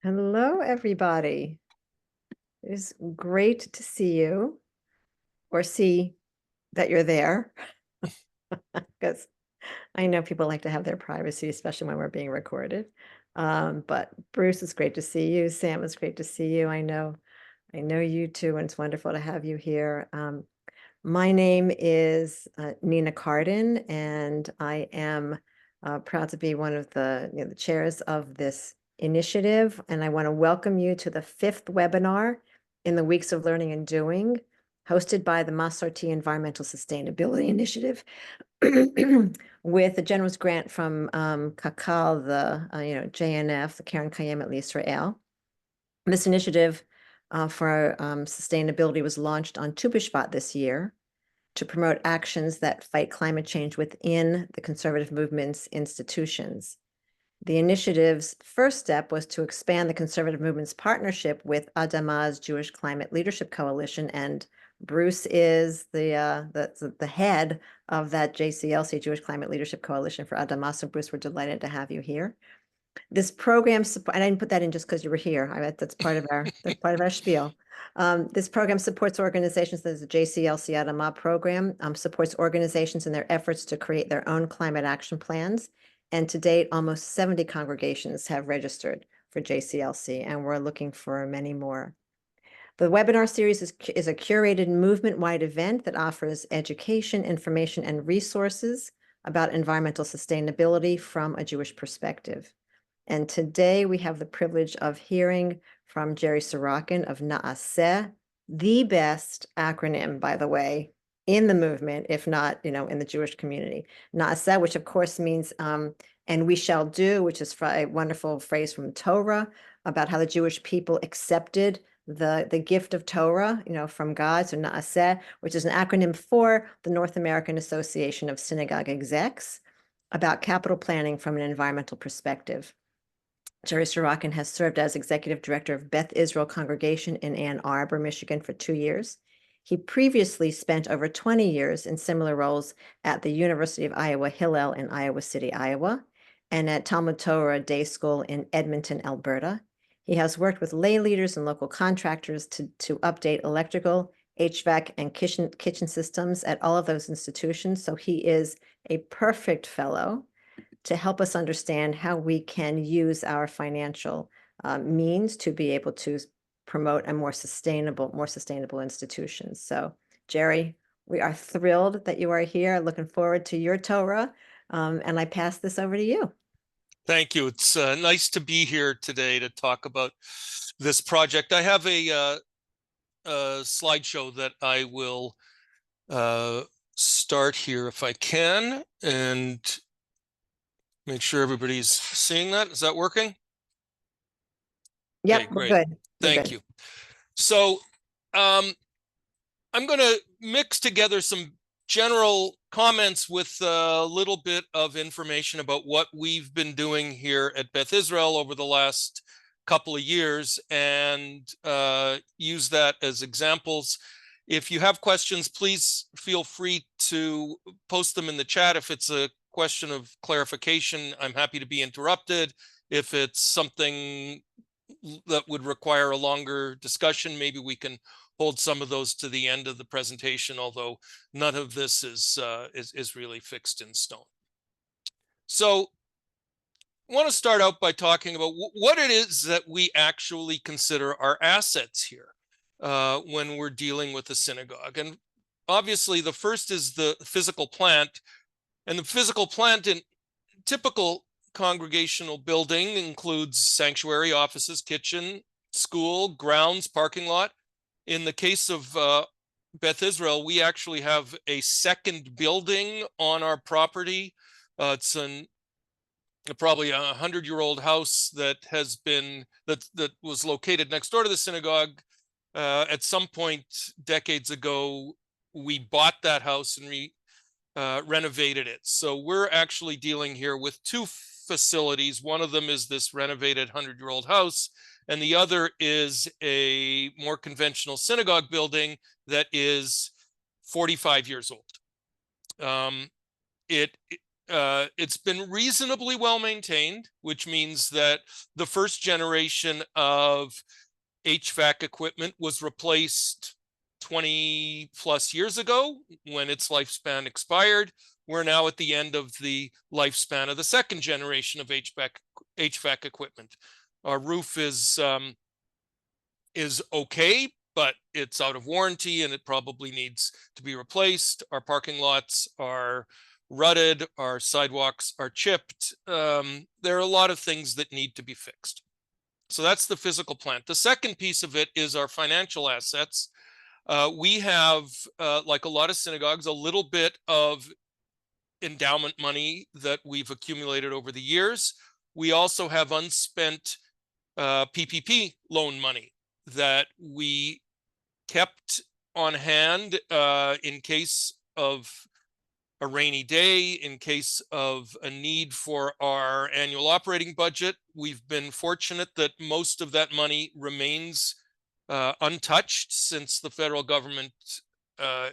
Hello, everybody. It is great to see you or see that you're there because I know people like to have their privacy, especially when we're being recorded. But Bruce, it's great to see you. Sam, it's great to see you. I know you too, and it's wonderful to have you here. My name is Nina Carden, and I am proud to be one of the chairs of this initiative. And I want to welcome you to the 5th webinar in the Weeks of Learning and Doing, hosted by the Masorti Environmental Sustainability Initiative, with a generous grant from Kakal, the JNF, the Karen Kayemet Israel. This initiative for sustainability was launched on Tu B'Shvat this year to promote actions that fight climate change within the conservative movement's institutions. The initiative's first step was to expand the conservative movement's partnership with Adama's Jewish Climate Leadership Coalition, and Bruce is the head of that JCLC, Jewish Climate Leadership Coalition for Adama. So Bruce, we're delighted to have you here. This program, and I didn't put that in just because you were here. That's part of our spiel. This program supports organizations. There's the JCLC Adama program, supports organizations in their efforts to create their own climate action plans. And to date, almost 70 congregations have registered for JCLC, and we're looking for many more. The webinar series is a curated movement-wide event that offers education, information, and resources about environmental sustainability from a Jewish perspective. And today we have the privilege of hearing from Jerry Sorokin of Naaseh, the best acronym, by the way, in the movement, if not, in the Jewish community. Naaseh, which of course means, and we shall do, which is a wonderful phrase from Torah about how the Jewish people accepted the gift of Torah, from God. So Naaseh, which is an acronym for the North American Association of Synagogue Execs, about capital planning from an environmental perspective. Jerry Sorokin has served as executive director of Beth Israel Congregation in Ann Arbor, Michigan for 2 years. He previously spent over 20 years in similar roles at the University of Iowa Hillel in Iowa City, Iowa, and at Talmud Torah Day School in Edmonton, Alberta. He has worked with lay leaders and local contractors to update electrical, HVAC, and kitchen systems at all of those institutions. So he is a perfect fellow to help us understand how we can use our financial means to be able to promote a more sustainable institutions. So, Jerry, we are thrilled that you are here. Looking forward to your Torah, and I pass this over to you. Thank you. It's nice to be here today to talk about this project. I have a slideshow that I will start here if I can, and make sure everybody's seeing that. Is that working? Yep, okay, we're great. good. Thank you. So I'm going to mix together some general comments with a little bit of information about what we've been doing here at Beth Israel over the last couple of years, and use that as examples. If you have questions, please feel free to post them in the chat. If it's a question of clarification, I'm happy to be interrupted. If it's something that would require a longer discussion, maybe we can hold some of those to the end of the presentation, although none of this is really fixed in stone. So I want to start out by talking about what it is that we actually consider our assets here when we're dealing with the synagogue. And obviously the first is the physical plant, and the physical plant in typical congregational building includes sanctuary, offices, kitchen, school, grounds, parking lot. In the case of Beth Israel, we actually have a second building on our property. It's probably a 100-year-old house that was located next door to the synagogue. At some point decades ago, we bought that house and renovated it. So we're actually dealing here with two facilities. One of them is this renovated 100-year-old house, and the other is a more conventional synagogue building that is 45 years old. It it's been reasonably well maintained, which means that the first generation of HVAC equipment was replaced 20 plus years ago when its lifespan expired. We're now at the end of the lifespan of the second generation of HVAC equipment. Our roof is okay, but it's out of warranty and it probably needs to be replaced. Our parking lots are rutted, our sidewalks are chipped. There are a lot of things that need to be fixed. So that's the physical plant. The second piece of it is our financial assets. We have, like a lot of synagogues, a little bit of endowment money that we've accumulated over the years. We also have unspent PPP loan money that we kept on hand in case of a rainy day, in case of a need for our annual operating budget. We've been fortunate that most of that money remains untouched since the federal government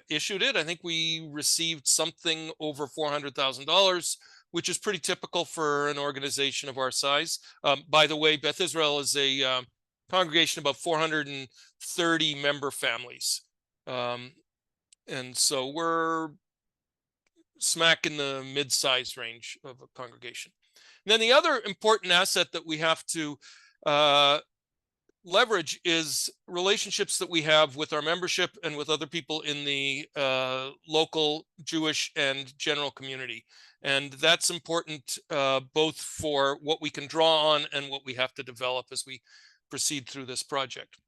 issued it. I think we received something over $400,000, which is pretty typical for an organization of our size. By the way, Beth Israel is a congregation of about 430 member families. And so we're smack in the mid-size range of a congregation. And then the other important asset that we have to leverage is relationships that we have with our membership and with other people in the local Jewish and general community. And that's important both for what we can draw on and what we have to develop as we proceed through this project.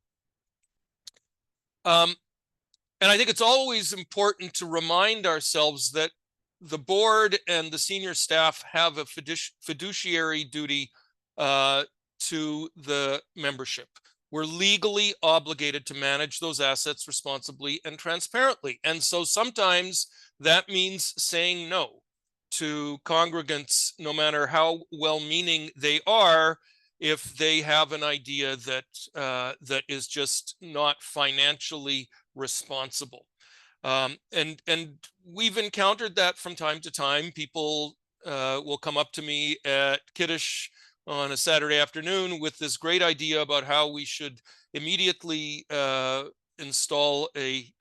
And I think it's always important to remind ourselves that the board and the senior staff have a fiduciary duty to the membership. We're legally obligated to manage those assets responsibly and transparently. And so sometimes that means saying no to congregants, no matter how well-meaning they are, if they have an idea that that is just not financially responsible. And we've encountered that from time to time. People will come up to me at Kiddush on a Saturday afternoon with this great idea about how we should immediately install a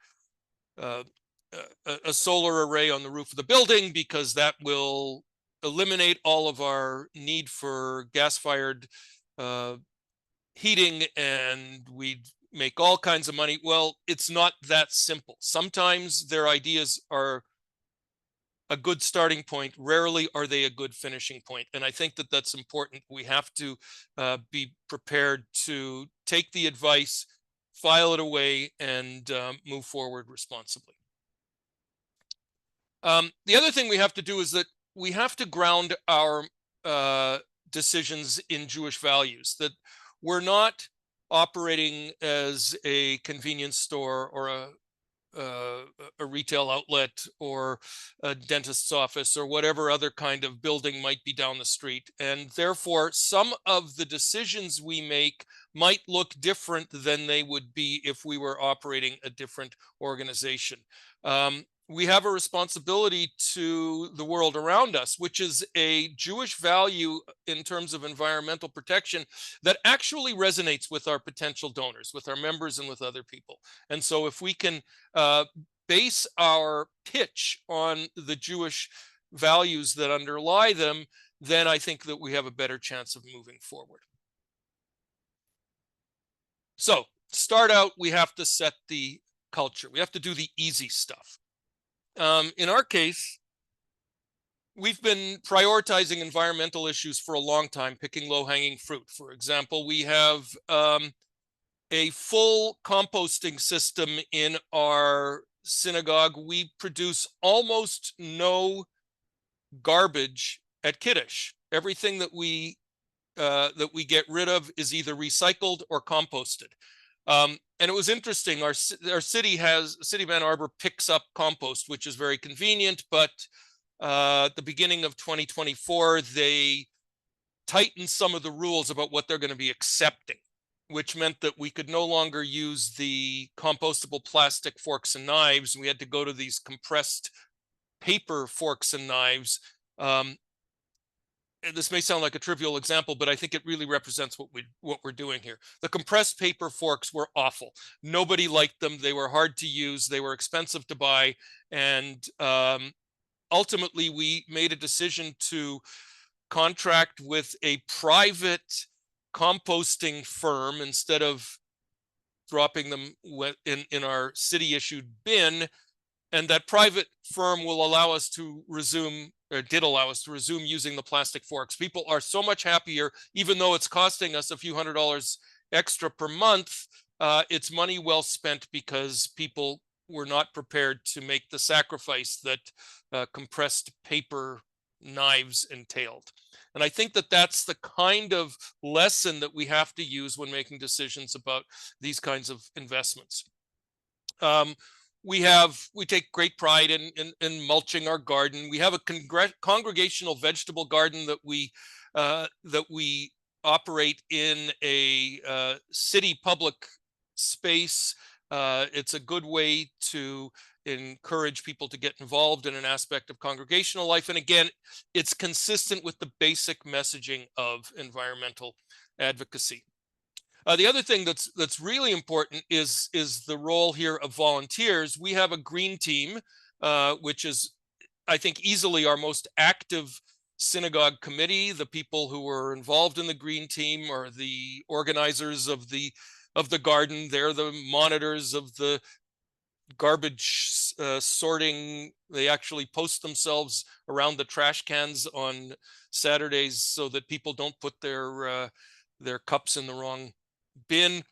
solar array on the roof of the building, because that will eliminate all of our need for gas-fired heating, and we'd make all kinds of money. Well, it's not that simple. Sometimes their ideas are a good starting point. Rarely are they a good finishing point. And I think that that's important. We have to be prepared to take the advice, file it away, and move forward responsibly. The other thing we have to do is that we have to ground our decisions in Jewish values, that we're not operating as a convenience store or a retail outlet or a dentist's office or whatever other kind of building might be down the street. And therefore, some of the decisions we make might look different than they would be if we were operating a different organization. We have a responsibility to the world around us, which is a Jewish value in terms of environmental protection that actually resonates with our potential donors, with our members, and with other people. And so if we can base our pitch on the Jewish values that underlie them, then I think that we have a better chance of moving forward. So to start out, we have to set the culture. We have to do the easy stuff. In our case, we've been prioritizing environmental issues for a long time, picking low-hanging fruit. For example, we have a full composting system in our synagogue. We produce almost no garbage at Kiddush. Everything that we get rid of is either recycled or composted. And it was interesting. Our city of Ann Arbor picks up compost, which is very convenient. But at the beginning of 2024, they tightened some of the rules about what they're going to be accepting, which meant that we could no longer use the compostable plastic forks and knives. We had to go to these compressed paper forks and knives. And this may sound like a trivial example, but I think it really represents what we're doing here. The compressed paper forks were awful. Nobody liked them. They were hard to use. They were expensive to buy. And ultimately, we made a decision to contract with a private composting firm instead of dropping them in our city issued bin. And that private firm will allow us to resume, or did allow us to resume, using the plastic forks. People are so much happier, even though it's costing us a few $100s extra per month. It's money well spent because people were not prepared to make the sacrifice that compressed paper knives entailed. And I think that that's the kind of lesson that we have to use when making decisions about these kinds of investments. We take great pride in mulching our garden. We have a congregational vegetable garden that we operate in a city public space. It's a good way to encourage people to get involved in an aspect of congregational life. And again, it's consistent with the basic messaging of environmental advocacy. The other thing that's really important is the role here of volunteers. We have a green team, which is, I think, easily our most active synagogue committee. The people who were involved in the green team are the organizers of the garden. They're the monitors of the garbage sorting. They actually post themselves around the trash cans on Saturdays so that people don't put their cups in the wrong bin.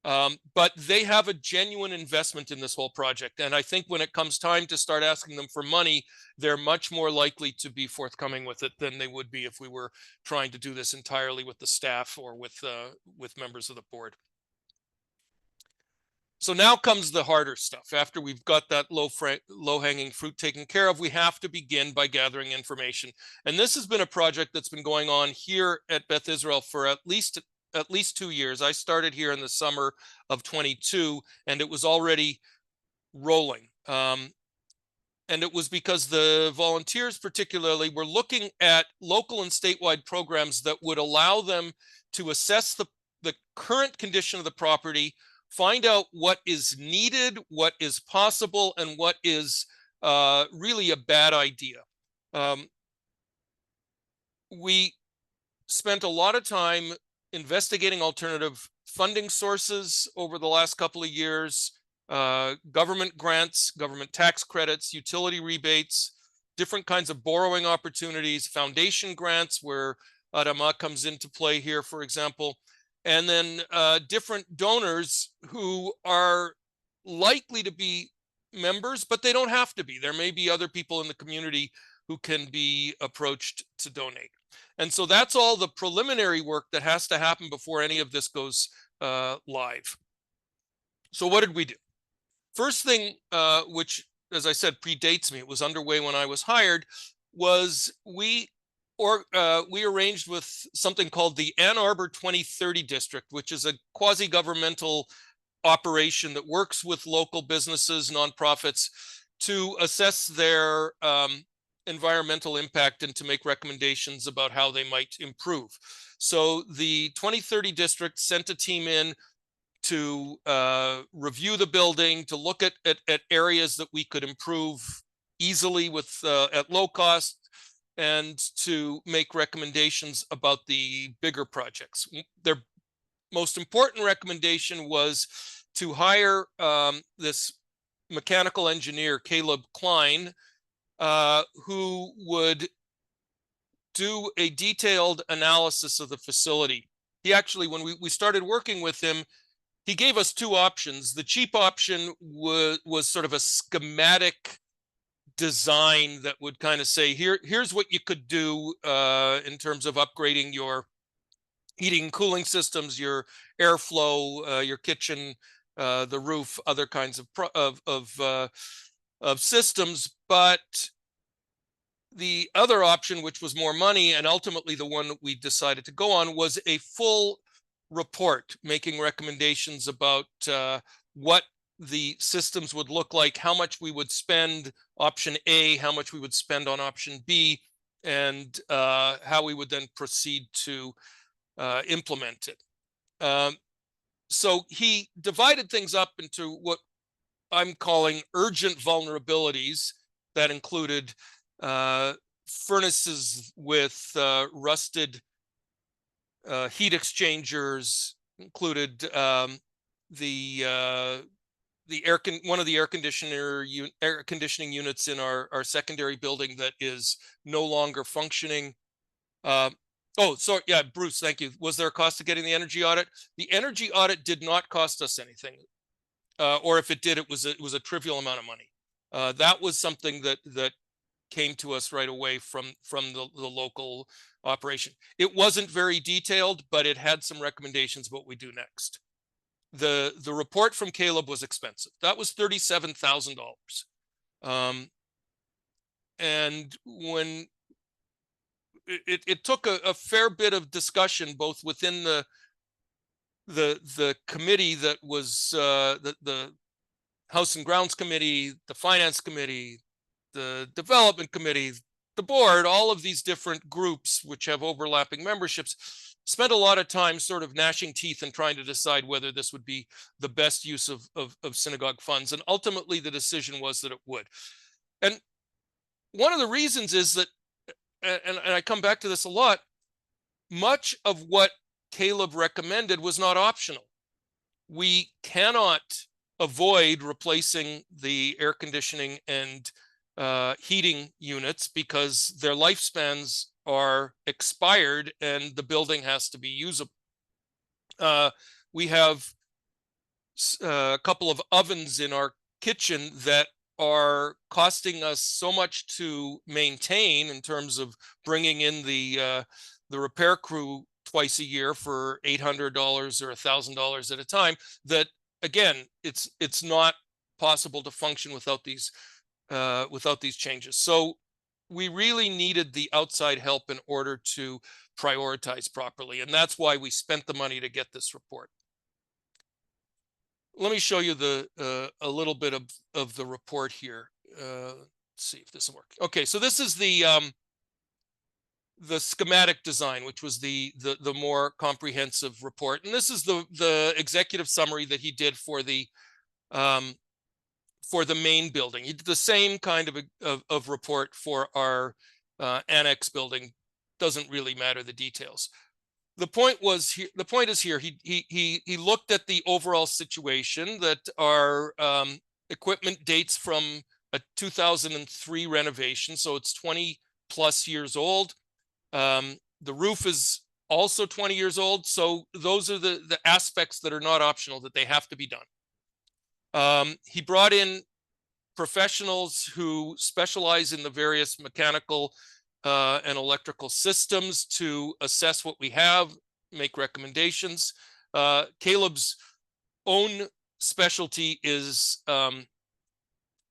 But they have a genuine investment in this whole project. And I think when it comes time to start asking them for money, they're much more likely to be forthcoming with it than they would be if we were trying to do this entirely with the staff or with members of the board. So now comes the harder stuff. After we've got that low-hanging fruit taken care of, we have to begin by gathering information. And this has been a project that's been going on here at Beth Israel for at least 2 years. I started here in the summer of 22, and it was already rolling. And it was because the volunteers particularly were looking at local and statewide programs that would allow them to assess the current condition of the property, find out what is needed, what is possible, and what is really a bad idea. We spent a lot of time investigating alternative funding sources over the last couple of years, government grants, government tax credits, utility rebates, different kinds of borrowing opportunities, foundation grants where Adama comes into play here, for example, and then different donors who are likely to be members, but they don't have to be. There may be other people in the community who can be approached to donate. And so that's all the preliminary work that has to happen before any of this goes live. So what did we do? First thing, which, as I said, predates me, it was underway when I was hired, was we arranged with something called the Ann Arbor 2030 District, which is a quasi-governmental operation that works with local businesses, nonprofits, to assess their environmental impact and to make recommendations about how they might improve. So the 2030 district sent a team in to review the building, to look at areas that we could improve easily with at low cost, and to make recommendations about the bigger projects. Their most important recommendation was to hire this mechanical engineer, Caleb Klein, who would do a detailed analysis of the facility. He actually, when we started working with him, he gave us two options. The cheap option was sort of a schematic design that would kind of say, here's what you could do in terms of upgrading your heating and cooling systems, your airflow, your kitchen, the roof, other kinds of systems. But the other option, which was more money, and ultimately the one that we decided to go on, was a full report making recommendations about what the systems would look like, how much we would spend option A, how much we would spend on option B, and how we would then proceed to implement it. So he divided things up into what I'm calling urgent vulnerabilities that included furnaces with rusted heat exchangers, included one of the air conditioning units in our secondary building that is no longer functioning. Oh, sorry. Yeah, Bruce, thank you. Was there a cost to getting the energy audit? The energy audit did not cost us anything, or if it did, it was a trivial amount of money. That was something that came to us right away from the local operation. It wasn't very detailed, but it had some recommendations what we do next. The report from Caleb was expensive. That was $37,000. And when it took a fair bit of discussion, both within the committee that was the House and Grounds Committee, the Finance Committee, the Development Committee, the board, all of these different groups which have overlapping memberships, spent a lot of time sort of gnashing teeth and trying to decide whether this would be the best use of synagogue funds. And ultimately the decision was that it would. And one of the reasons is that, and I come back to this a lot, much of what Caleb recommended was not optional. We cannot avoid replacing the air conditioning and heating units because their lifespans are expired and the building has to be usable. We have a couple of ovens in our kitchen that are costing us so much to maintain in terms of bringing in the repair crew twice a year for $800 or $1,000 at a time, that again, it's not possible to function without these changes. So we really needed the outside help in order to prioritize properly, and that's why we spent the money to get this report. Let me show you a little bit of the report here. Let's see if this will work. Okay, so this is the schematic design, which was the more comprehensive report, and this is the executive summary that he did for the main building. He did the same kind of report for our annex building. Doesn't really matter the details. The point is here. He looked at the overall situation, that our equipment dates from a 2003 renovation, so it's 20 plus years old. The roof is also 20 years old, so those are the aspects that are not optional, that they have to be done. He brought in professionals who specialize in the various mechanical and electrical systems to assess what we have, make recommendations. Caleb's own specialty is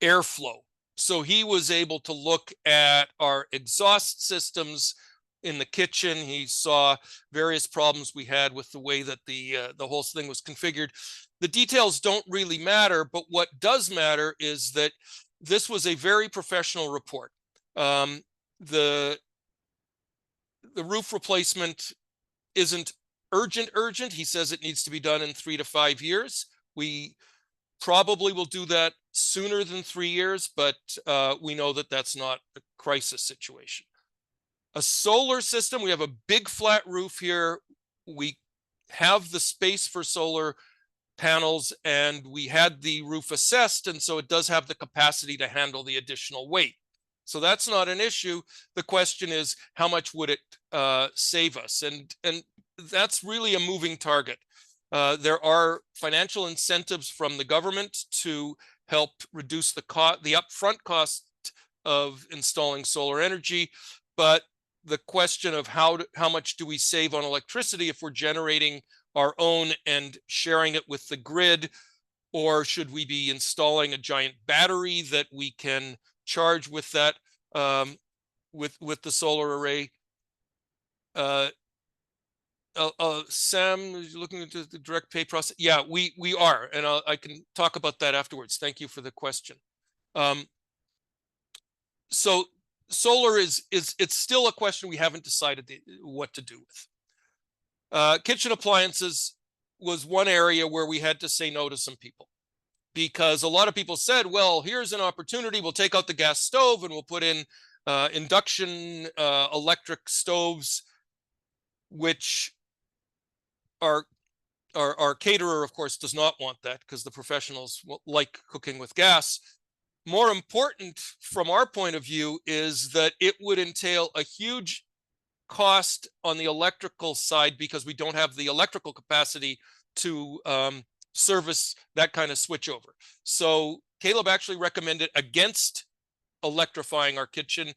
airflow. So he was able to look at our exhaust systems in the kitchen. He saw various problems we had with the way that the whole thing was configured. The details don't really matter, but what does matter is that this was a very professional report. The roof replacement isn't urgent. He says it needs to be done in 3 to 5 years. We probably will do that sooner than 3 years, but we know that that's not a crisis situation. A solar system, we have a big flat roof here. We have the space for solar panels, and we had the roof assessed, and so it does have the capacity to handle the additional weight. So that's not an issue. The question is, how much would it save us? And that's really a moving target. There are financial incentives from the government to help reduce the upfront cost of installing solar energy, but the question of how much do we save on electricity if we're generating our own and sharing it with the grid, or should we be installing a giant battery that we can charge with that with the solar array? Sam, looking into the direct pay process. Yeah, we are, and I can talk about that afterwards. Thank you for the question. So solar is it's still a question we haven't decided what to do with. Kitchen appliances was one area where we had to say no to some people, because a lot of people said, well, here's an opportunity. We'll take out the gas stove and we'll put in induction electric stoves, which our caterer, of course, does not want that, because the professionals like cooking with gas. More important from our point of view is that it would entail a huge cost on the electrical side, because we don't have the electrical capacity to service that kind of switchover. So Caleb actually recommended against electrifying our kitchen,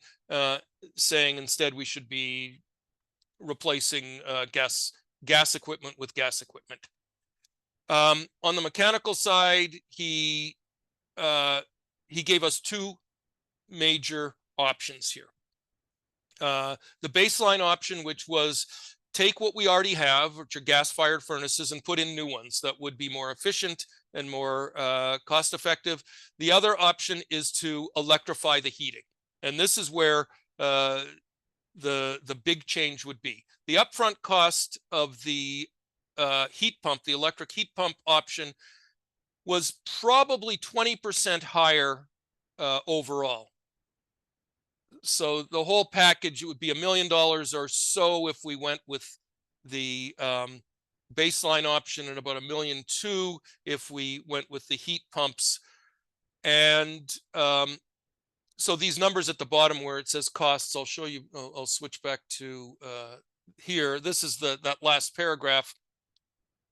saying instead we should be replacing gas equipment with gas equipment. On the mechanical side, he gave us two major options here. The baseline option, which was take what we already have, which are gas-fired furnaces, and put in new ones that would be more efficient and more cost-effective. The other option is to electrify the heating, and this is where the big change would be. The upfront cost of the heat pump, the electric heat pump option, was probably 20% higher overall. So the whole package, it would be $1 million or so if we went with the baseline option, and about $1.2 million if we went with the heat pumps. And so these numbers at the bottom where it says costs, I'll show you. I'll switch back to here. This is that last paragraph.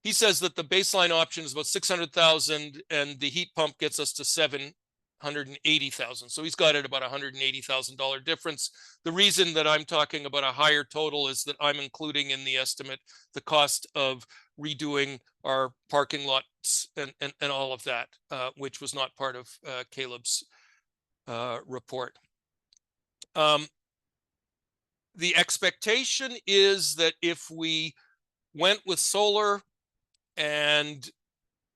He says that the baseline option is about 600,000, and the heat pump gets us to 780,000. So he's got it about $180,000 difference. The reason that I'm talking about a higher total is that I'm including in the estimate the cost of redoing our parking lots and all of that, which was not part of Caleb's report. The expectation is that if we went with solar and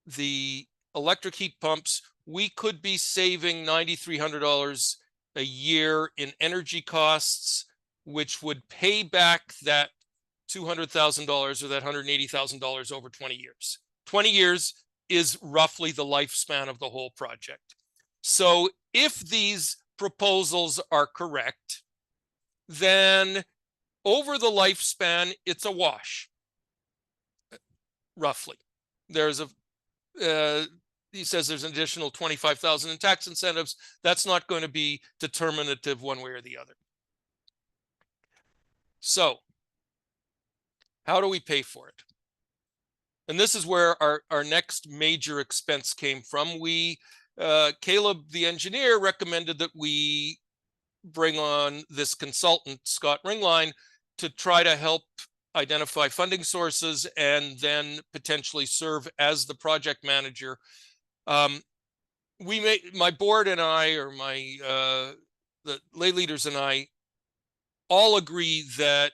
the electric heat pumps, we could be saving $9,300 a year in energy costs, which would pay back that $200,000 or that $180,000 over 20 years. 20 years is roughly the lifespan of the whole project. So if these proposals are correct, then over the lifespan, it's a wash, roughly. There's he says there's an additional 25,000 in tax incentives. That's not going to be determinative one way or the other. So how do we pay for it? And this is where our next major expense came from. Caleb, the engineer, recommended that we bring on this consultant, Scott Ringline, to try to help identify funding sources and then potentially serve as the project manager. My board and I, or the lay leaders and I, all agree that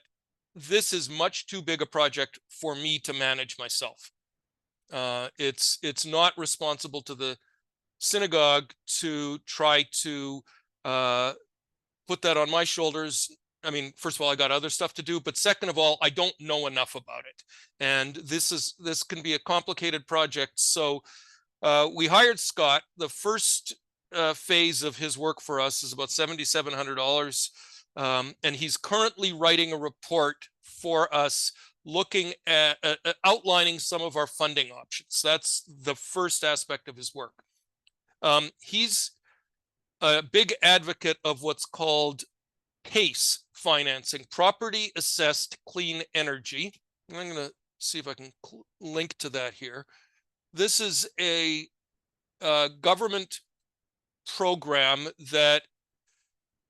this is much too big a project for me to manage myself. It's not responsible to the synagogue to try to put that on my shoulders. I mean, first of all, I got other stuff to do, but second of all, I don't know enough about it. And this can be a complicated project. So we hired Scott. The first phase of his work for us is about $7,700. And he's currently writing a report for us looking at outlining some of our funding options. That's the first aspect of his work. He's a big advocate of what's called PACE financing, property assessed clean energy. And I'm going to see if I can link to that here. This is a government program that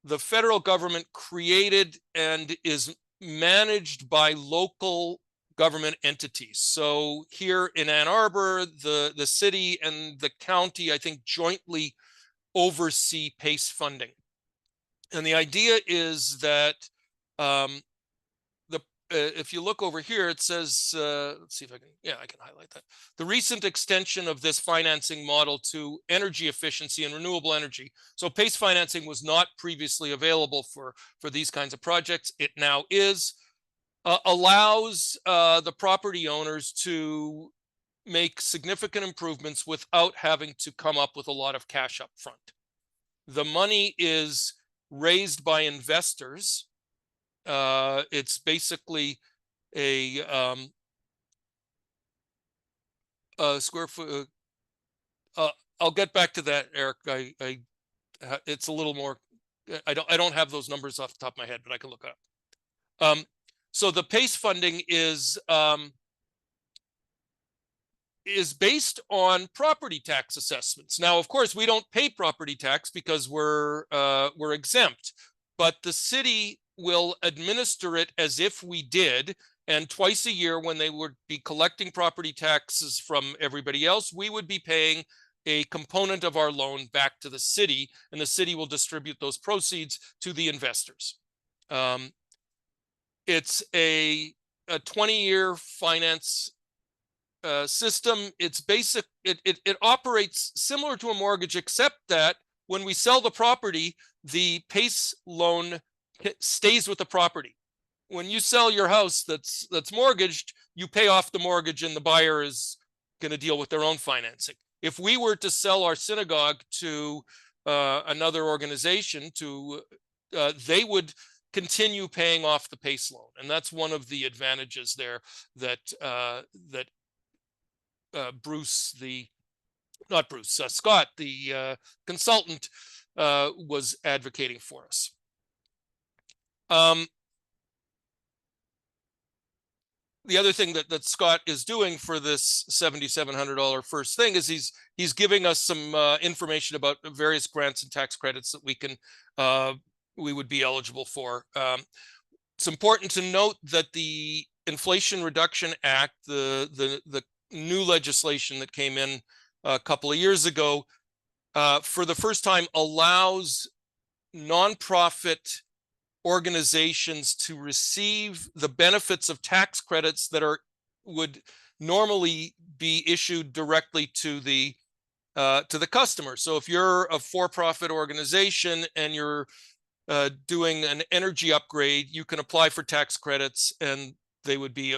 the federal government created and is managed by local government entities. So here in Ann Arbor, the city and the county, I think, jointly oversee PACE funding. And the idea is that the if you look over here, it says, let's see if I can, yeah, I can highlight that. The recent extension of this financing model to energy efficiency and renewable energy. So PACE financing was not previously available for these kinds of projects. It now is. Allows the property owners to make significant improvements without having to come up with a lot of cash up front. The money is raised by investors. It's basically a square foot. I'll get back to that, Eric. It's a little more. I don't have those numbers off the top of my head, but I can look it up. So the PACE funding is based on property tax assessments. Now, of course, we don't pay property tax because we're exempt, but the city will administer it as if we did. And twice a year, when they would be collecting property taxes from everybody else, we would be paying a component of our loan back to the city, and the city will distribute those proceeds to the investors. It's a 20-year finance system. It's basic. It operates similar to a mortgage, except that when we sell the property, the PACE loan stays with the property. When you sell your house that's mortgaged, you pay off the mortgage and the buyer is going to deal with their own financing. If we were to sell our synagogue to another organization, they would continue paying off the PACE loan, and that's one of the advantages there that Scott, the consultant, was advocating for us. The other thing that Scott is doing for this $7,700 first thing is he's giving us some information about various grants and tax credits that we would be eligible for. It's important to note that the Inflation Reduction Act, the new legislation that came in a couple of years ago, for the first time allows nonprofit organizations to receive the benefits of tax credits that would normally be issued directly to the customer. So if you're a for-profit organization and you're doing an energy upgrade, you can apply for tax credits and they would be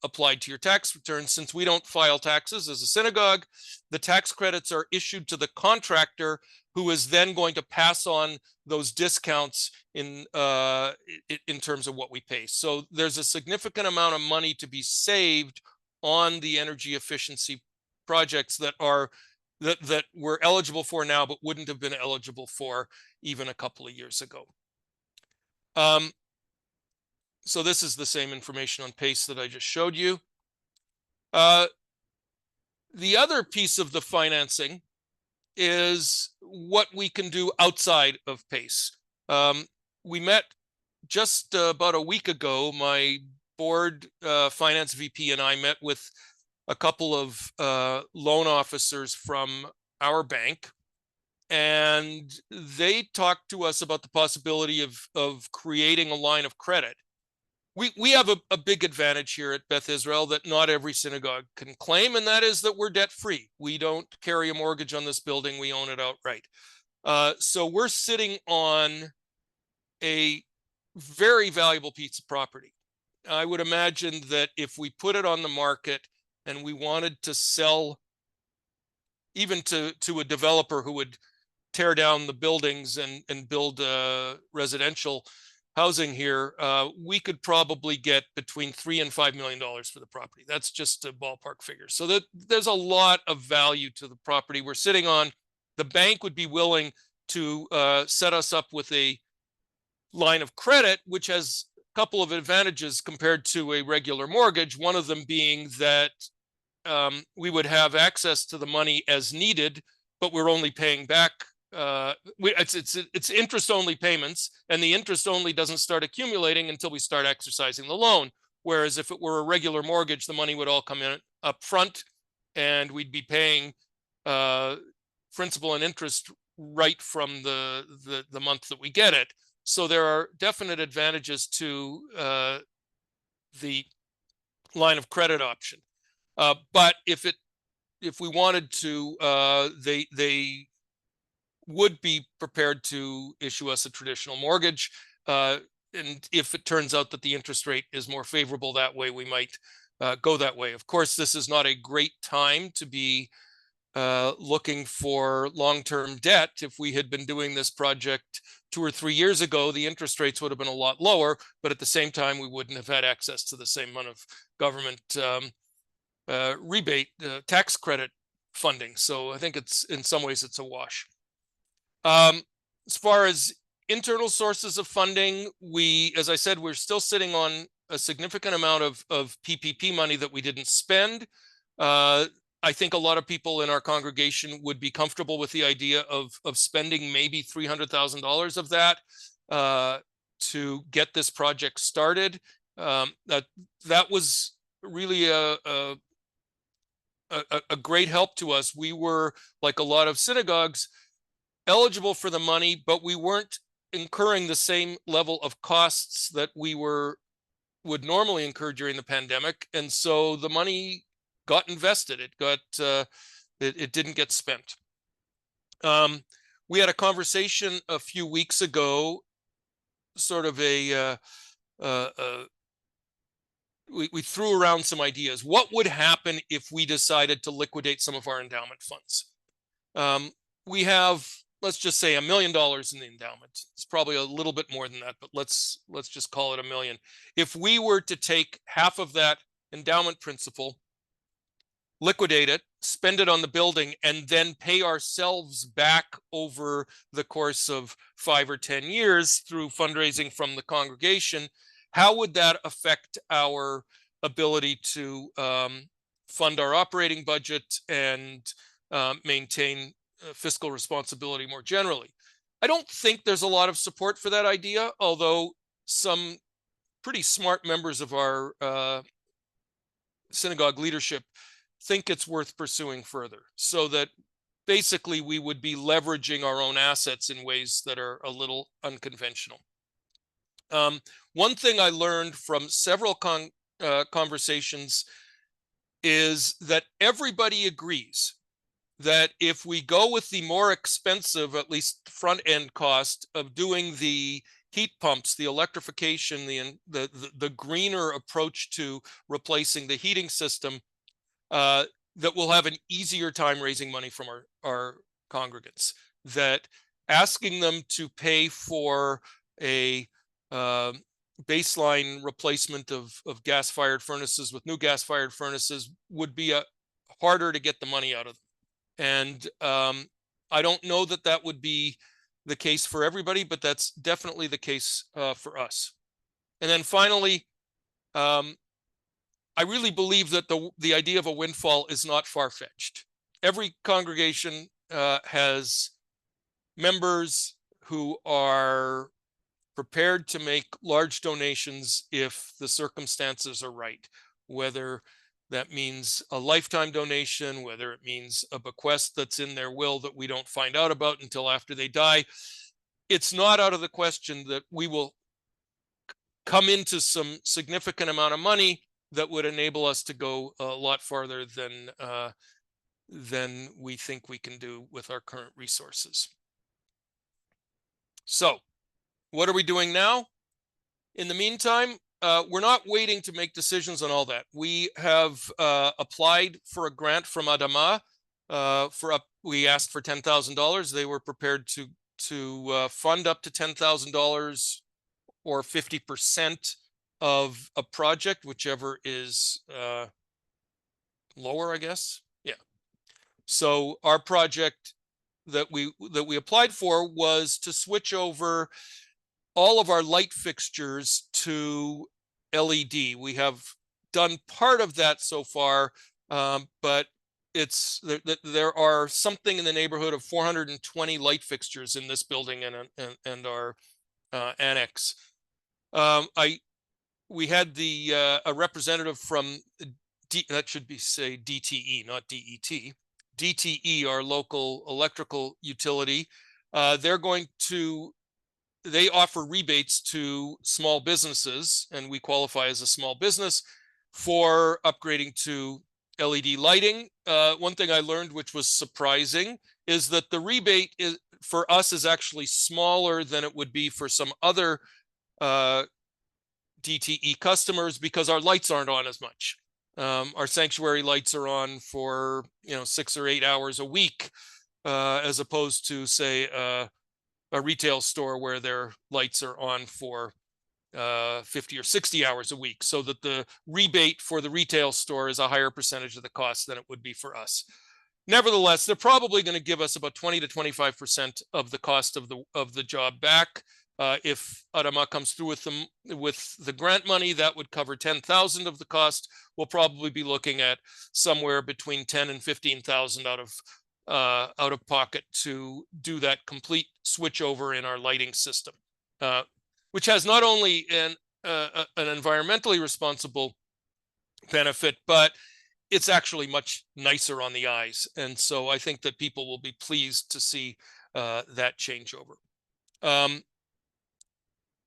applied to your tax return. Since we don't file taxes as a synagogue, the tax credits are issued to the contractor, who is then going to pass on those discounts in terms of what we pay. So there's a significant amount of money to be saved on the energy efficiency projects that we're eligible for now, but wouldn't have been eligible for even a couple of years ago. So this is the same information on PACE that I just showed you. The other piece of the financing is what we can do outside of PACE. We met just about a week ago. My board finance VP and I met with a couple of loan officers from our bank, and they talked to us about the possibility of creating a line of credit. We have a big advantage here at Beth Israel that not every synagogue can claim, and that is that we're debt-free. We don't carry a mortgage on this building. We own it outright. So we're sitting on a very valuable piece of property. I would imagine that if we put it on the market and we wanted to sell even to a developer who would tear down the buildings and build residential housing here, we could probably get between $3 and $5 million for the property. That's just a ballpark figure. So that there's a lot of value to the property we're sitting on. The bank would be willing to set us up with a line of credit, which has a couple of advantages compared to a regular mortgage. One of them being that we would have access to the money as needed, but we're only paying back. It's interest-only payments, and the interest only doesn't start accumulating until we start exercising the loan. Whereas if it were a regular mortgage, the money would all come in up front, and we'd be paying principal and interest right from the month that we get it. So there are definite advantages to the line of credit option. But if we wanted to, they would be prepared to issue us a traditional mortgage. And if it turns out that the interest rate is more favorable that way, we might go that way. Of course, this is not a great time to be looking for long-term debt. If we had been doing this project 2 or 3 years ago, the interest rates would have been a lot lower, but at the same time, we wouldn't have had access to the same amount of government rebate, tax credit funding. So I think it's, in some ways, it's a wash. As far as internal sources of funding, as I said, we're still sitting on a significant amount of PPP money that we didn't spend. I think a lot of people in our congregation would be comfortable with the idea of spending maybe $300,000 of that to get this project started. That was really a great help to us. We were, like a lot of synagogues, eligible for the money, but we weren't incurring the same level of costs that we would normally incur during the pandemic, and so the money got invested. It didn't get spent. We had a conversation a few weeks ago, sort of we threw around some ideas. What would happen if we decided to liquidate some of our endowment funds? We have, let's just say, $1 million in the endowment. It's probably a little bit more than that, but let's just call it $1 million. If we were to take half of that endowment principal, liquidate it, spend it on the building, and then pay ourselves back over the course of 5 or 10 years through fundraising from the congregation, how would that affect our ability to fund our operating budget and maintain fiscal responsibility more generally? I don't think there's a lot of support for that idea, although some pretty smart members of our synagogue leadership think it's worth pursuing further, so that basically we would be leveraging our own assets in ways that are a little unconventional. One thing I learned from several conversations is that everybody agrees that if we go with the more expensive, at least front end cost of doing the heat pumps, the electrification, the greener approach to replacing the heating system, that we'll have an easier time raising money from our congregants. That asking them to pay for a baseline replacement of gas-fired furnaces with new gas-fired furnaces would be harder to get the money out of them. And I don't know that that would be the case for everybody, but that's definitely the case for us. And then finally, I really believe that the idea of a windfall is not far-fetched. Every congregation has members who are prepared to make large donations if the circumstances are right, whether that means a lifetime donation, whether it means a bequest that's in their will that we don't find out about until after they die. It's not out of the question that we will come into some significant amount of money that would enable us to go a lot farther than we think we can do with our current resources. So, what are we doing now? In the meantime, we're not waiting to make decisions on all that. We have applied for a grant from Adama. We asked for $10,000. They were prepared to fund up to $10,000 or 50% of a project, whichever is lower, I guess. Yeah. So our project that we applied for was to switch over all of our light fixtures to LED. We have done part of that so far, but there are something in the neighborhood of 420 light fixtures in this building and our annex. We had a representative from that should be say DTE, not DET. DTE, our local electrical utility. They're going to they offer rebates to small businesses, and we qualify as a small business for upgrading to LED lighting. One thing I learned, which was surprising, is that the rebate for us is actually smaller than it would be for some other DTE customers, because our lights aren't on as much. Our sanctuary lights are on for 6 or 8 hours a week, as opposed to, say, a retail store where their lights are on for 50 or 60 hours a week, so that the rebate for the retail store is a higher percentage of the cost than it would be for us. Nevertheless, they're probably going to give us about 20 to 25% of the cost of the job back. If Adama comes through with the grant money, that would cover 10,000 of the cost. We'll probably be looking at somewhere between 10 and 15,000 out of pocket to do that complete switch over in our lighting system, which has not only an environmentally responsible benefit, but it's actually much nicer on the eyes. And so I think that people will be pleased to see that changeover.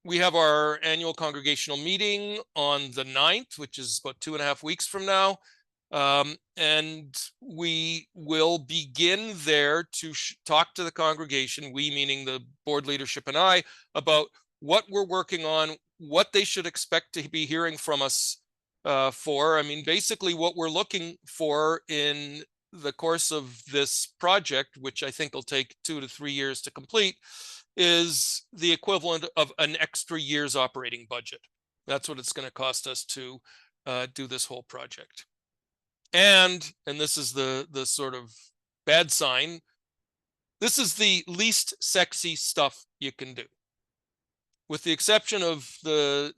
We have our annual congregational meeting on the 9th, which is about 2.5 weeks from now. And we will begin there to talk to the congregation, we meaning the board leadership and I, about what we're working on, what they should expect to be hearing from us for. I mean, basically what we're looking for in the course of this project, which I think will take 2 to 3 years to complete, is the equivalent of an extra year's operating budget. That's what it's going to cost us to do this whole project. And this is the sort of bad sign, this is the least sexy stuff you can do. With the exception of the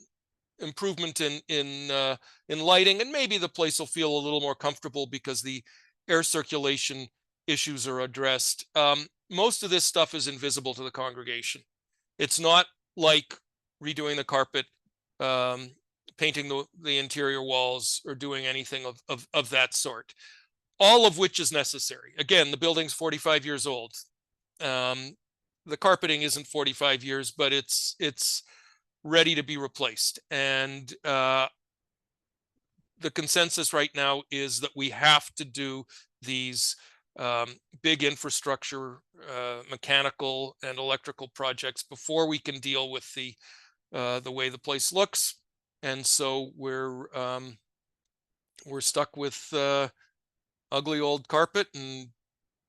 improvement in lighting, and maybe the place will feel a little more comfortable because the air circulation issues are addressed. Most of this stuff is invisible to the congregation. It's not like redoing the carpet, painting the interior walls, or doing anything of that sort, all of which is necessary. Again, the building's 45 years old. The carpeting isn't 45 years, but it's ready to be replaced. And the consensus right now is that we have to do these big infrastructure, mechanical and electrical projects before we can deal with the way the place looks. And so we're stuck with ugly old carpet and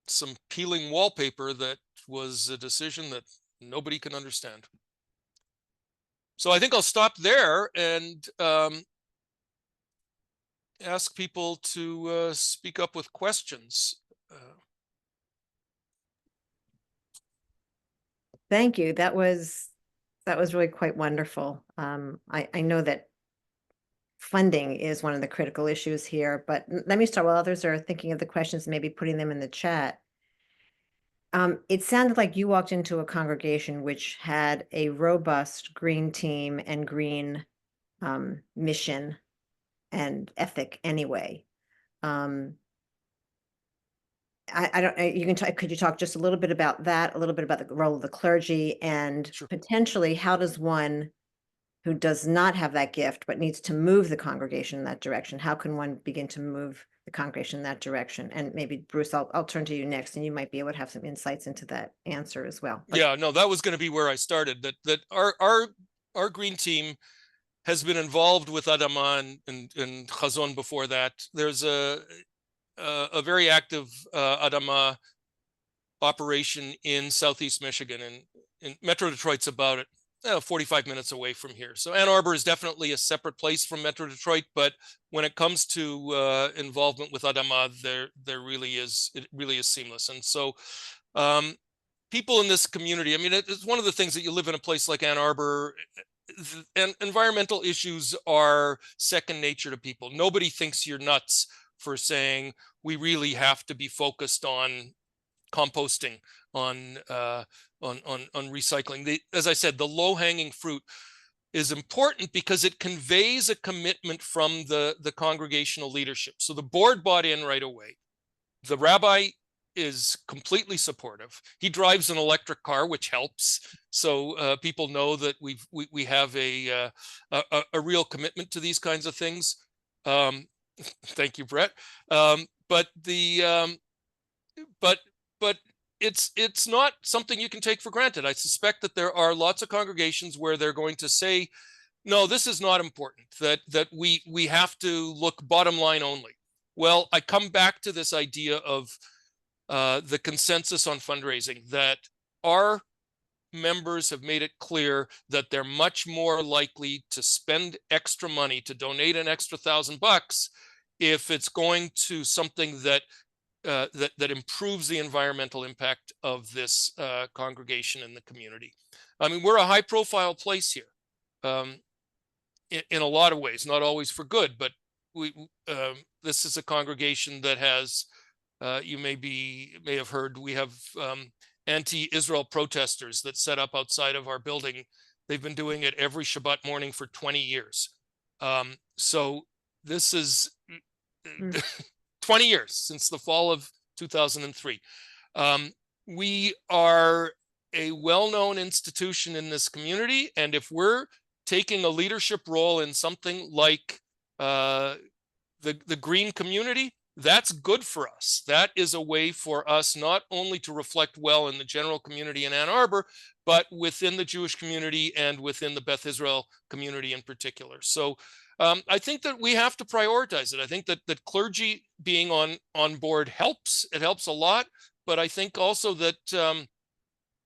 some peeling wallpaper that was a decision that nobody can understand. So I think I'll stop there and ask people to speak up with questions. Thank you. That was really quite wonderful. I know that funding is one of the critical issues here, but let me start while others are thinking of the questions, maybe putting them in the chat. It sounded like you walked into a congregation which had a robust green team and green mission and ethic anyway. I don't know, could you talk just a little bit about that, a little bit about the role of the clergy, and Sure. potentially how does one who does not have that gift but needs to move the congregation in that direction, how can one begin to move the congregation in that direction? And maybe Bruce, I'll turn to you next, and you might be able to have some insights into that answer as well. But yeah, no, that was going to be where I started. That our green team has been involved with Adama and Chazon before that. There's a very active Adama operation in Southeast Michigan, and Metro Detroit's about 45 minutes away from here. So Ann Arbor is definitely a separate place from Metro Detroit, but when it comes to involvement with Adama, it really is seamless. And so people in this community, I mean, it's one of the things that you live in a place like Ann Arbor, and environmental issues are second nature to people. Nobody thinks you're nuts for saying we really have to be focused on composting, on recycling. As I said, the low-hanging fruit is important because it conveys a commitment from the congregational leadership. So the board bought in right away. The rabbi is completely supportive. He drives an electric car, which helps. So people know that we have a real commitment to these kinds of things. Thank you, Brett. But it's not something you can take for granted. I suspect that there are lots of congregations where they're going to say, no, this is not important, that we have to look bottom line only. Well, I come back to this idea of the consensus on fundraising, that our members have made it clear that they're much more likely to spend extra money, to donate an extra $1,000 if it's going to something that that improves the environmental impact of this congregation in the community. I mean, we're a high-profile place here, in a lot of ways, not always for good, but this is a congregation that has, you may have heard, we have anti-Israel protesters that set up outside of our building. They've been doing it every Shabbat morning for 20 years. So this is 20 years since the fall of 2003. We are a well-known institution in this community, and if we're taking a leadership role in something like the green community, that's good for us. That is a way for us not only to reflect well in the general community in Ann Arbor, but within the Jewish community and within the Beth Israel community in particular. So I think that we have to prioritize it. I think that clergy being on board helps. It helps a lot, but I think also that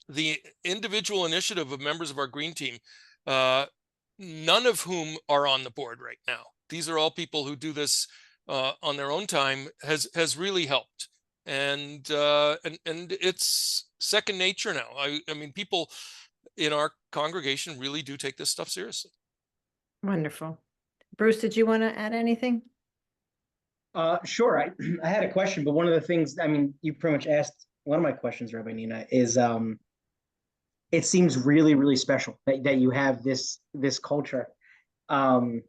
the individual initiative of members of our green team, none of whom are on the board right now, these are all people who do this on their own time, has really helped, and it's second nature now. I mean, people in our congregation really do take this stuff seriously. Wonderful. Bruce, did you want to add anything? Sure. I had a question, but one of the things, I mean, you pretty much asked one of my questions, Rabbi Nina, is it seems really, really special that you have this culture. And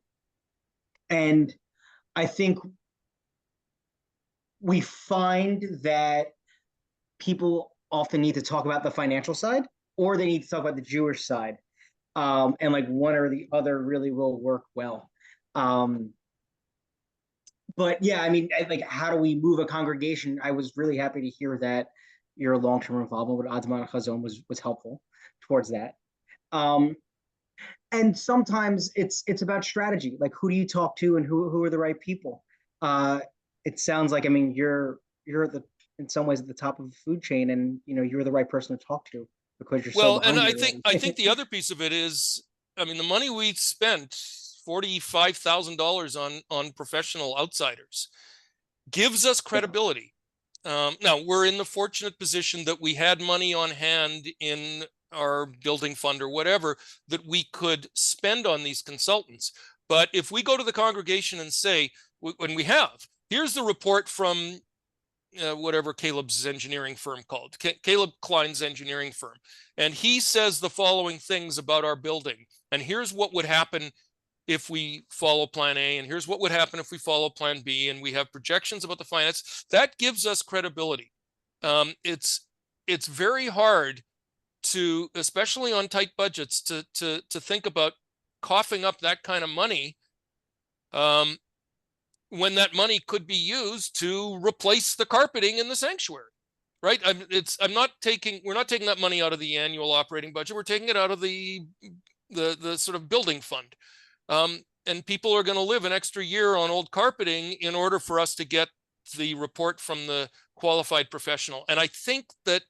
I think we find that people often need to talk about the financial side, or they need to talk about the Jewish side. And like one or the other really will work well. But yeah, I mean, like, how do we move a congregation? I was really happy to hear that your long-term involvement with Adman Chazon was helpful towards that. And sometimes it's about strategy, like who do you talk to and who are the right people. It sounds like, I mean, you're in some ways at the top of the food chain, and you're the right person to talk to because you're so behind. And I think the other piece of it is, I mean, the money we spent, $45,000 on professional outsiders, gives us credibility. Now we're in the fortunate position that we had money on hand in our building fund or whatever that we could spend on these consultants. But if we go to the congregation and say, when we have, here's the report from whatever Caleb's engineering firm called, Caleb Klein's engineering firm, and he says the following things about our building, and here's what would happen if we follow plan A, and here's what would happen if we follow plan B, and we have projections about the finance, that gives us credibility. It's very hard to, especially on tight budgets, to think about coughing up that kind of money when that money could be used to replace the carpeting in the sanctuary, right? We're not taking that money out of the annual operating budget. We're taking it out of the sort of building fund. And people are going to live an extra year on old carpeting in order for us to get the report from the qualified professional. And I think that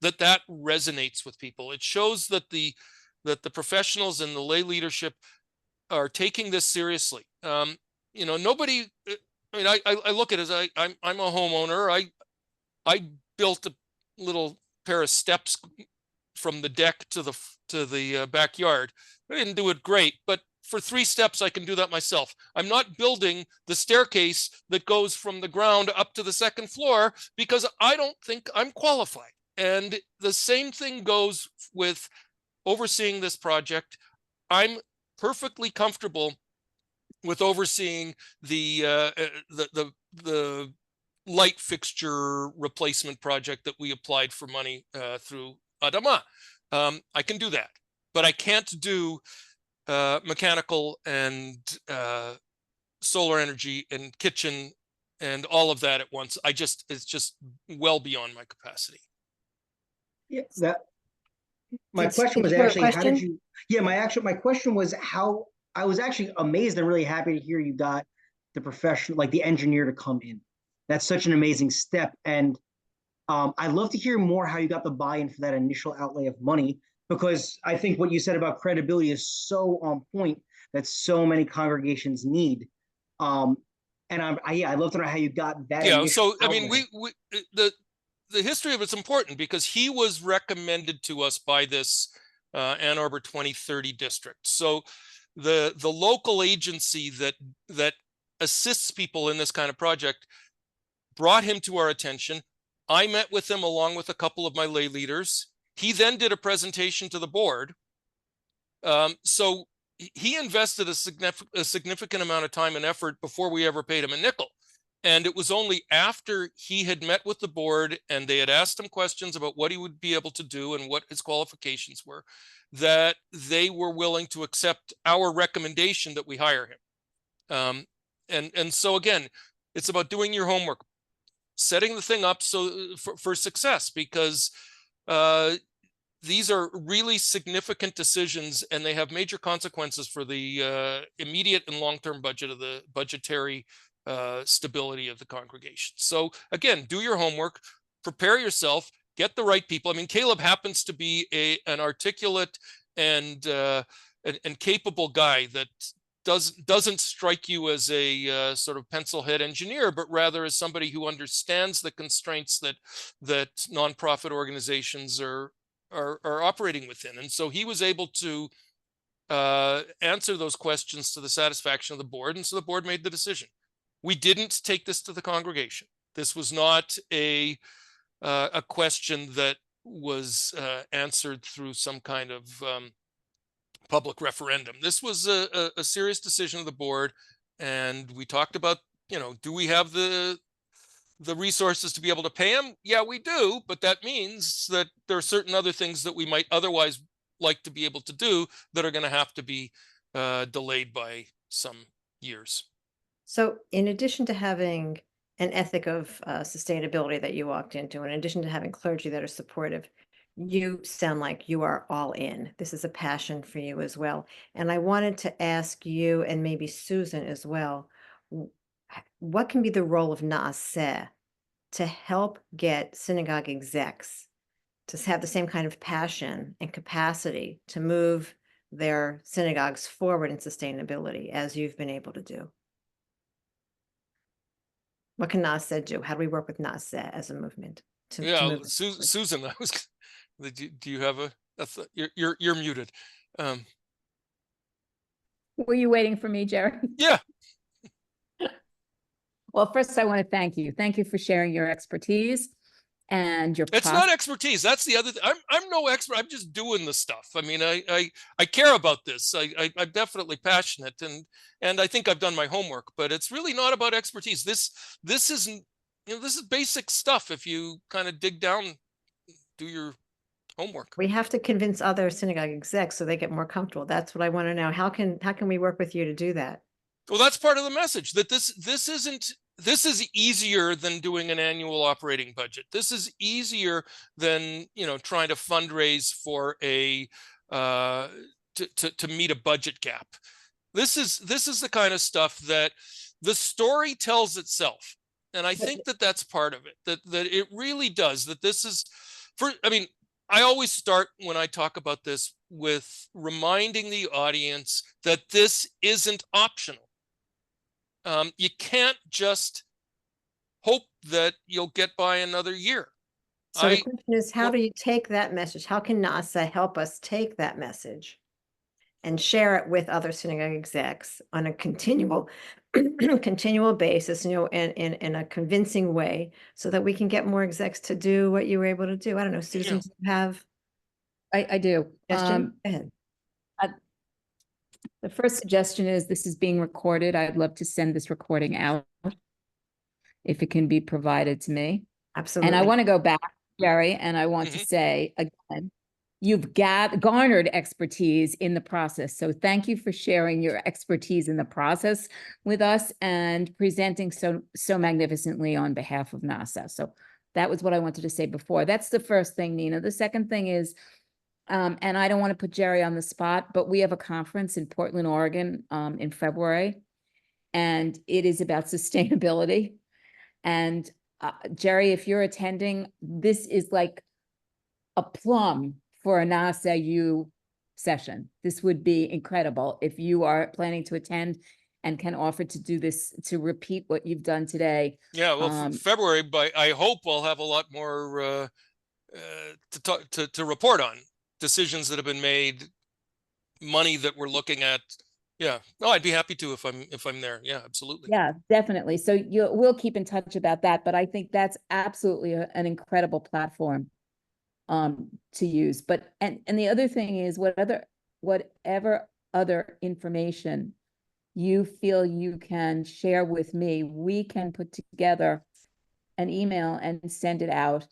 that resonates with people. It shows that the professionals and the lay leadership are taking this seriously. Nobody, I mean, I look at it as I'm a homeowner. I built a little pair of steps from the deck to the backyard. I didn't do it great, but for 3 steps, I can do that myself. I'm not building the staircase that goes from the ground up to the 2nd floor because I don't think I'm qualified. And the same thing goes with overseeing this project. I'm perfectly comfortable with overseeing the light fixture replacement project that we applied for money through Adama. I can do that, but I can't do mechanical and solar energy and kitchen and all of that at once. It's just well beyond my capacity. Yeah, that my Did question was you have a actually, how did question? you, yeah, my question was how, I was actually amazed and really happy to hear you got the professional, like the engineer to come in. That's such an amazing step. And I'd love to hear more how you got the buy-in for that initial outlay of money, because I think what you said about credibility is so on point that so many congregations need. And yeah, I'd love to know how you got that Yeah, initial so I mean, outlay. the history of it's important because he was recommended to us by this Ann Arbor 2030 district. So the local agency that assists people in this kind of project brought him to our attention. I met with him along with a couple of my lay leaders. He then did a presentation to the board. So he invested a significant amount of time and effort before we ever paid him a nickel. And it was only after he had met with the board and they had asked him questions about what he would be able to do and what his qualifications were, that they were willing to accept our recommendation that we hire him. And so again, it's about doing your homework, setting the thing up for success, because these are really significant decisions and they have major consequences for the immediate and long-term budget of the budgetary stability of the congregation. So again, do your homework, prepare yourself, get the right people. I mean, Caleb happens to be an articulate and capable guy that doesn't strike you as a sort of pencil head engineer, but rather as somebody who understands the constraints that nonprofit organizations are operating within. And so he was able to answer those questions to the satisfaction of the board. And so the board made the decision. We didn't take this to the congregation. This was not a question that was answered through some kind of public referendum. This was a serious decision of the board. And we talked about, do we have the resources to be able to pay him? Yeah, we do. But that means that there are certain other things that we might otherwise like to be able to do that are going to have to be delayed by some years. So in addition to having an ethic of sustainability that you walked into, in addition to having clergy that are supportive, you sound like you are all in. This is a passion for you as well. And I wanted to ask you, and maybe Susan as well, what can be the role of Naaseh to help get synagogue execs to have the same kind of passion and capacity to move their synagogues forward in sustainability as you've been able to do? What can Naaseh do? How do we work with Naaseh as a movement to move it forward? Susan, do you have you're muted. Were you waiting for me, Jerry? Yeah. Well, first I want to thank you. Thank you for sharing your expertise and your It's not expertise. That's the other thing. I'm no expert. I'm just doing the stuff. I mean, I care about this. I'm definitely passionate, and I think I've done my homework. But it's really not about expertise. This isn't. This is basic stuff. If you kind of dig down, do your homework. We have to convince other synagogue execs so they get more comfortable. That's what I want to know. How can we work with you to do that? Well, that's part of the message, that this is easier than doing an annual operating budget. This is easier than, trying to fundraise for to meet a budget gap. This is the kind of stuff that the story tells itself. And I think that that's part of it, that it really does, that this is I always start when I talk about this with reminding the audience that this isn't optional. You can't just hope that you'll get by another year. So the question is, how do you take that message? How can Naaseh help us take that message and share it with other synagogue execs on a continual basis, in a convincing way, so that we can get more execs to do what you were able to do? I don't know, Susan, do you have? I do. Go ahead. The first suggestion is, this is being recorded. I'd love to send this recording out. if it can be provided to me. Absolutely. And I want to go back, Jerry, and I want to Mhm. say again, you've garnered expertise in the process. So thank you for sharing your expertise in the process with us and presenting so magnificently on behalf of NASA. So that was what I wanted to say before. That's the first thing, Nina. The second thing is, and I don't want to put Jerry on the spot, but we have a conference in Portland, Oregon, in February, and it is about sustainability. And Jerry, if you're attending, this is like a plum for a NASA U session. This would be incredible if you are planning to attend and can offer to do this, to repeat what you've done today. Yeah, well, February, but I hope we'll have a lot more to talk to report on decisions that have been made, money that we're looking at. Yeah, no, I'd be happy to if I'm there. Yeah, absolutely. Yeah, definitely. So we'll keep in touch about that, but I think that's absolutely an incredible platform to use. But and the other thing is, whatever other information you feel you can share with me, we can put together an email and send it out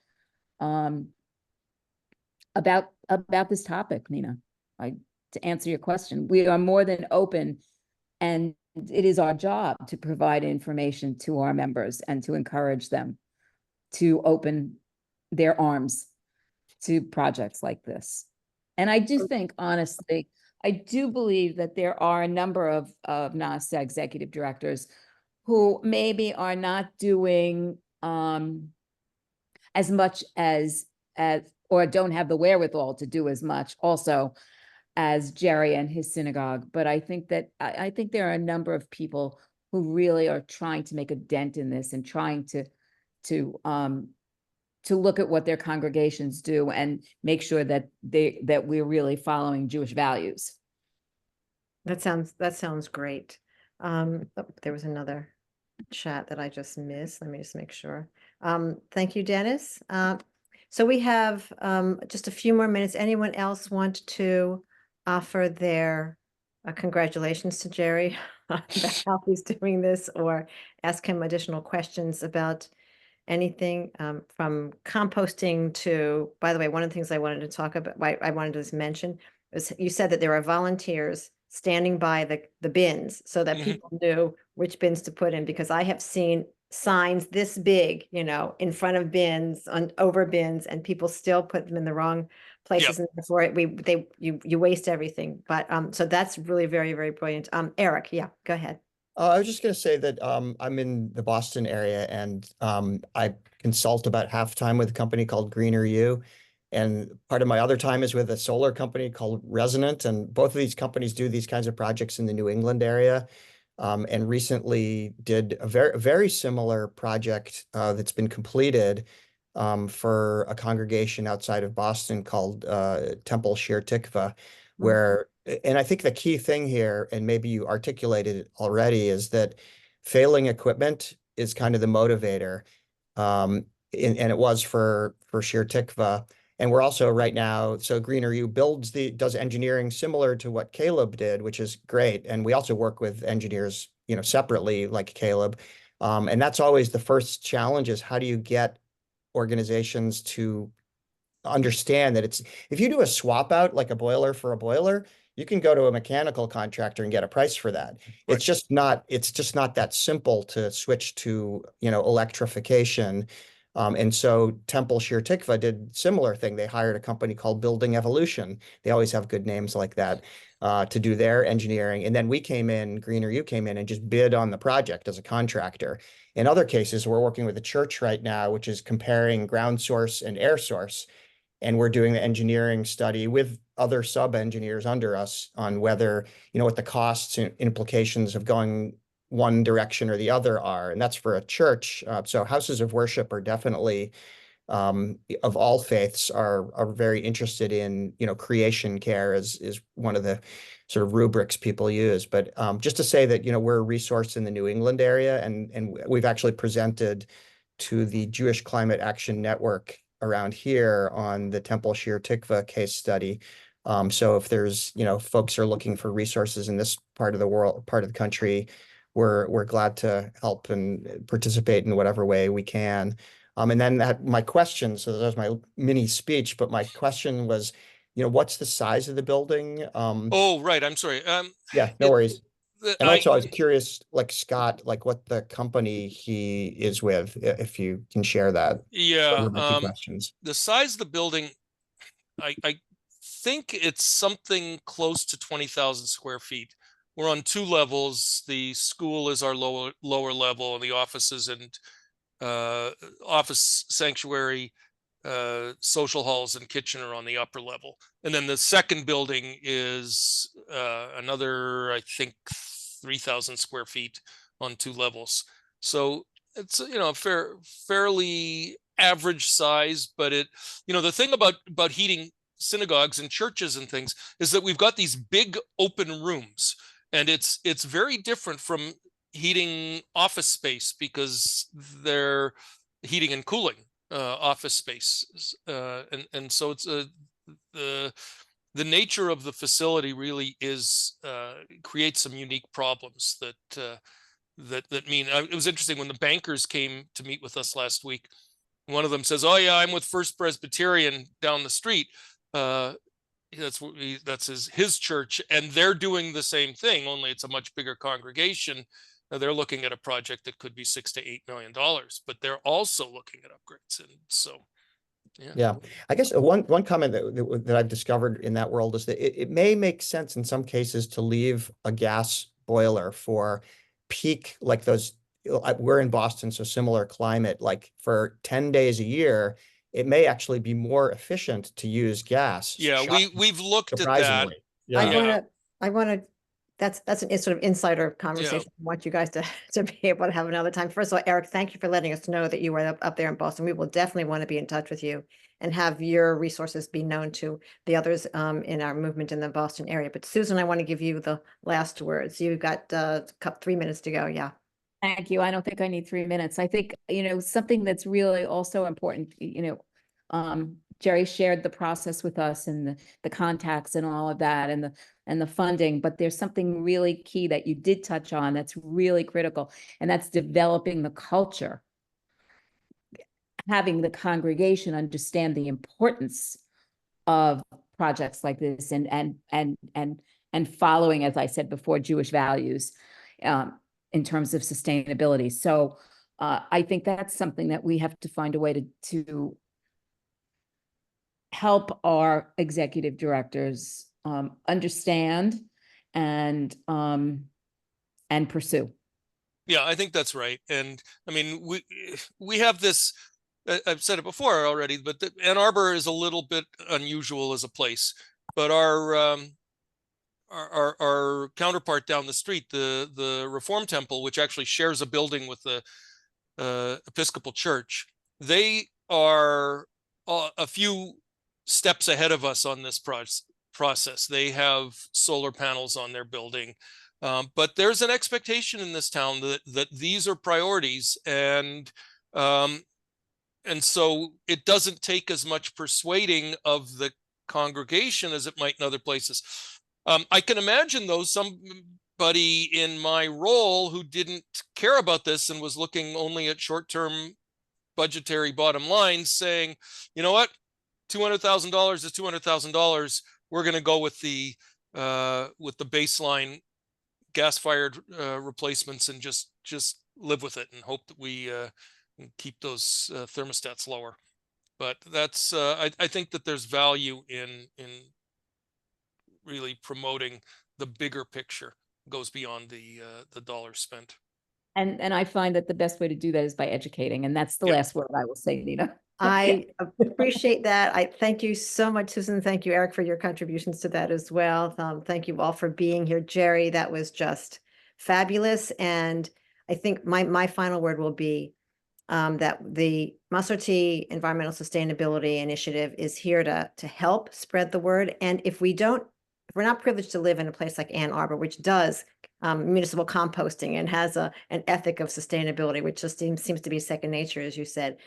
about this topic, Nina. To answer your question, we are more than open, and it is our job to provide information to our members and to encourage them to open their arms to projects like this. And I do think, honestly, I do believe that there are a number of NASA executive directors who maybe are not doing as much as or don't have the wherewithal to do as much also as Jerry and his synagogue. But I think that I think there are a number of people who really are trying to make a dent in this and trying to look at what their congregations do and make sure that we're really following Jewish values. That sounds great. There was another chat that I just missed. Let me just make sure. Thank you, Dennis. So we have just a few more minutes. Anyone else want to offer their congratulations to Jerry about how he's doing this, or ask him additional questions about anything from composting to, by the way, one of the things I wanted to talk about, I wanted to just mention, is you said that there are volunteers standing by the bins so that people knew which bins to put in, because I have seen signs this big, in front of bins, over bins, and people still put them in the wrong places. And before you waste everything. But so that's really very, very brilliant. Eric, yeah, go ahead. I was just going to say that I'm in the Boston area, and I consult about half time with a company called Greener U. And part of my other time is with a solar company called Resonant. And both of these companies do these kinds of projects in the New England area. And recently did a very similar project that's been completed for a congregation outside of Boston called Temple Shir Tikva, where, and I think the key thing here, and maybe you articulated it already, is that failing equipment is kind of the motivator. And it was for Shir Tikva. And we're also right now, so Greener U does engineering similar to what Caleb did, which is great. And we also work with engineers, separately, like Caleb. And that's always the first challenge, is how do you get organizations to understand that if you do a swap out, like a boiler for a boiler, you can go to a mechanical contractor and get a price for that. Right. It's just not that simple to switch to, electrification. And so Temple Shir Tikva did similar thing. They hired a company called Building Evolution. They always have good names like that, to do their engineering. And then Greener U came in and just bid on the project as a contractor. In other cases, we're working with a church right now, which is comparing ground source and air source. And we're doing the engineering study with other sub-engineers under us on whether, what the costs and implications of going one direction or the other are. And that's for a church. So houses of worship are definitely, of all faiths, are very interested in, creation care is one of the sort of rubrics people use. But just to say that, we're a resource in the New England area, and we've actually presented to the Jewish Climate Action Network around here on the Temple Shir Tikva case study. So if there's, folks are looking for resources in this part of the world, part of the country, we're glad to help and participate in whatever way we can. And then my question, so that was my mini speech, but my question was, what's the size of the building? Oh, right. I'm sorry. Yeah, no worries. And I also I was curious, like Scott, like what the company he is with, if you can share that. yeah. Those are my two questions. The size of the building, I think it's something close to 20,000 square feet. We're on 2 levels. The school is our lower level, and the offices and office sanctuary, social halls and kitchen are on the upper level. And then the second building is another, I think, 3,000 square feet on 2 levels. So it's, fairly average size, but the thing about heating synagogues and churches and things is that we've got these big open rooms, and it's very different from heating office space because they're heating and cooling office space, and so it's the nature of the facility really is creates some unique problems that mean it was interesting when the bankers came to meet with us last week. One of them says, "Oh yeah, I'm with First Presbyterian down the street." That's his church, and they're doing the same thing, only it's a much bigger congregation. They're looking at a project that could be $6 to $8 million, but they're also looking at upgrades. And so, Yeah, I guess one comment that I've discovered in that world is that it may make sense in some cases to leave a gas boiler for peak, like those. We're in Boston, so similar climate. Like for 10 days a year, it may actually be more efficient to use gas. Yeah, we've looked at that. Surprisingly, yeah. I want to, that's an sort of insider conversation. I want you guys to be able to have another time. First of all, Eric, thank you for letting us know that you were up there in Boston. We will definitely want to be in touch with you and have your resources be known to the others in our movement in the Boston area. But Susan, I want to give you the last words. You've got 3 minutes to go. Yeah. Thank you. I don't think I need 3 minutes. I think, something that's really also important, Jerry shared the process with us and the contacts and all of that and the funding, but there's something really key that you did touch on that's really critical, and that's developing the culture. Having the congregation understand the importance of projects like this and following, as I said before, Jewish values in terms of sustainability. So I think that's something that we have to find a way to help our executive directors understand and pursue. Yeah, I think that's right. And I mean, we have this, I've said it before already, but Ann Arbor is a little bit unusual as a place, but our counterpart down the street, the Reform Temple, which actually shares a building with the Episcopal Church, they are a few steps ahead of us on this process. They have solar panels on their building, but there's an expectation in this town that these are priorities, and so it doesn't take as much persuading of the congregation as it might in other places. I can imagine, though, somebody in my role who didn't care about this and was looking only at short-term budgetary bottom lines saying, you know what, $200,000 is $200,000. We're going to go with the baseline gas-fired replacements and just live with it and hope that we keep those thermostats lower. But that's I think that there's value in really promoting the bigger picture, goes beyond the dollar spent. And I find that the best way to do that is by educating, and that's the last word I will say, Nina. I appreciate that. I thank you so much, Susan. Thank you, Eric, for your contributions to that as well. Thank you all for being here. Jerry, that was just fabulous. And I think my final word will be that the Masorti Environmental Sustainability Initiative is here to help spread the word. And if we're not privileged to live in a place like Ann Arbor, which does municipal composting and has an ethic of sustainability, which just seems to be second nature, as you said,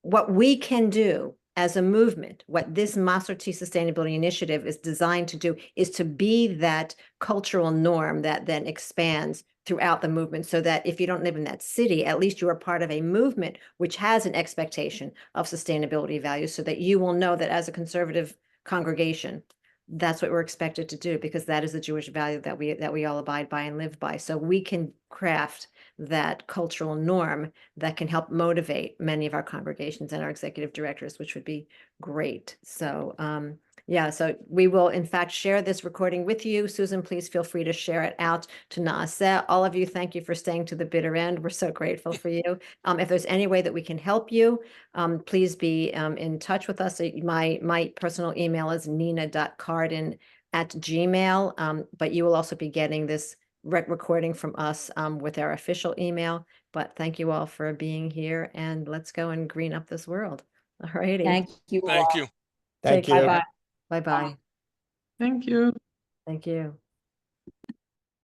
what we can do as a movement, what this Masorti Sustainability Initiative is designed to do is to be that cultural norm that then expands throughout the movement, so that if you don't live in that city, at least you are part of a movement which has an expectation of sustainability values, so that you will know that as a conservative congregation, that's what we're expected to do, because that is the Jewish value that we all abide by and live by. So we can craft that cultural norm that can help motivate many of our congregations and our executive directors, which would be great. So yeah, so we will in fact share this recording with you. Susan, please feel free to share it out to Naaseh. All of you, thank you for staying to the bitter end. We're so grateful for you. If there's any way that we can help you, please be in touch with us. My personal email is nina.carden@gmail.com, but you will also be getting this recording from us with our official email. But thank you all for being here, and let's go and green up this world. All righty. Thank you. Thank you. Thank you. Bye-bye. Bye-bye. Thank you. Thank you.